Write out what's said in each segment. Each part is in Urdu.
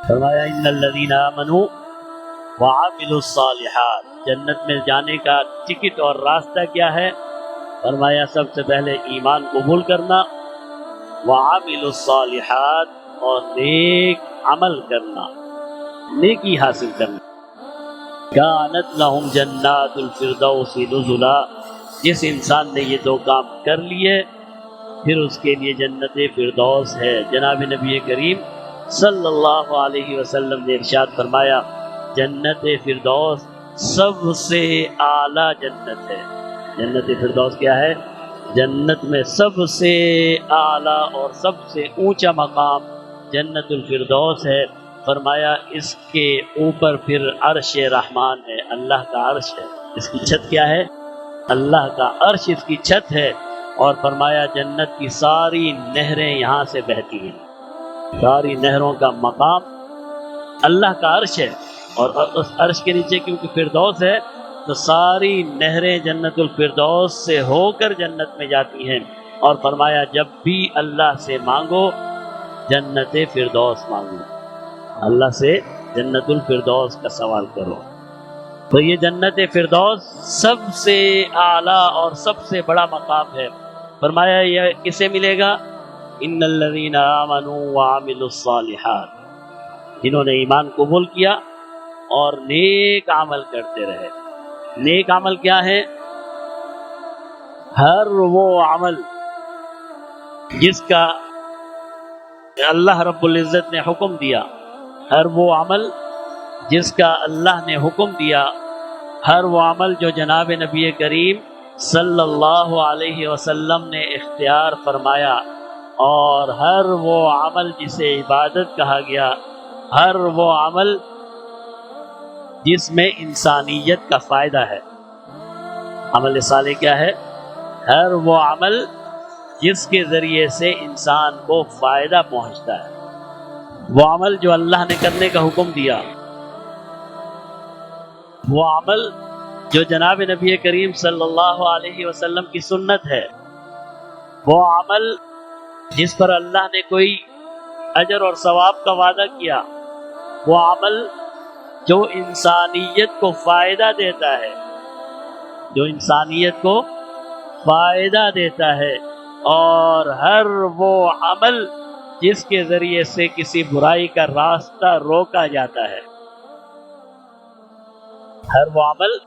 فرمایا ان الذین آمنوا وعملوا الصالحات، جنت میں جانے کا ٹکٹ اور راستہ کیا ہے؟ فرمایا سب سے پہلے ایمان قبول کرنا، وعملوا الصالحات، اور نیک عمل کرنا، نیکی حاصل کرنا۔ کانت لہم جنات الفردوس نزلا، جس انسان نے یہ دو کام کر لیے پھر اس کے لیے جنت فردوس ہے۔ جناب نبی کریم صلی اللہ علیہ وسلم نے ارشاد فرمایا جنت فردوس سب سے اعلیٰ جنت ہے۔ جنت فردوس کیا ہے؟ جنت میں سب سے اعلیٰ اور سب سے اونچا مقام جنت الفردوس ہے۔ فرمایا اس کے اوپر پھر عرش رحمان ہے، اللہ کا عرش ہے۔ اس کی چھت کیا ہے؟ اللہ کا عرش اس کی چھت ہے۔ اور فرمایا جنت کی ساری نہریں یہاں سے بہتی ہیں، ساری نہروں کا مقام اللہ کا عرش ہے، اور اس عرش کے نیچے کیونکہ فردوس ہے تو ساری نہریں جنت الفردوس سے ہو کر جنت میں جاتی ہیں۔ اور فرمایا جب بھی اللہ سے مانگو جنت فردوس مانگو، اللہ سے جنت الفردوس کا سوال کرو۔ تو یہ جنت فردوس سب سے اعلیٰ اور سب سے بڑا مقام ہے۔ فرمایا یہ کسے ملے گا؟ ان الذین آمنوا وعملوا الصالحات، جنہوں نے ایمان قبول کیا اور نیک عمل کرتے رہے۔ نیک عمل کیا ہے؟ ہر وہ عمل جس کا اللہ رب العزت نے حکم دیا، ہر وہ عمل جس کا اللہ نے حکم دیا، ہر وہ عمل جو جناب نبی کریم صلی اللہ علیہ وسلم نے اختیار فرمایا، اور ہر وہ عمل جسے عبادت کہا گیا، ہر وہ عمل جس میں انسانیت کا فائدہ ہے۔ عمل صالح کیا ہے؟ ہر وہ عمل جس کے ذریعے سے انسان کو فائدہ پہنچتا ہے، وہ عمل جو اللہ نے کرنے کا حکم دیا، وہ عمل جو جناب نبی کریم صلی اللہ علیہ وسلم کی سنت ہے، وہ عمل جس پر اللہ نے کوئی اجر اور ثواب کا وعدہ کیا، وہ عمل جو انسانیت کو فائدہ دیتا ہے، جو انسانیت کو فائدہ دیتا ہے، اور ہر وہ عمل جس کے ذریعے سے کسی برائی کا راستہ روکا جاتا ہے، ہر وہ عمل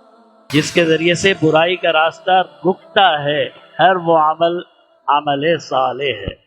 جس کے ذریعے سے برائی کا راستہ رکتا ہے، ہر وہ عمل عمل صالح ہے۔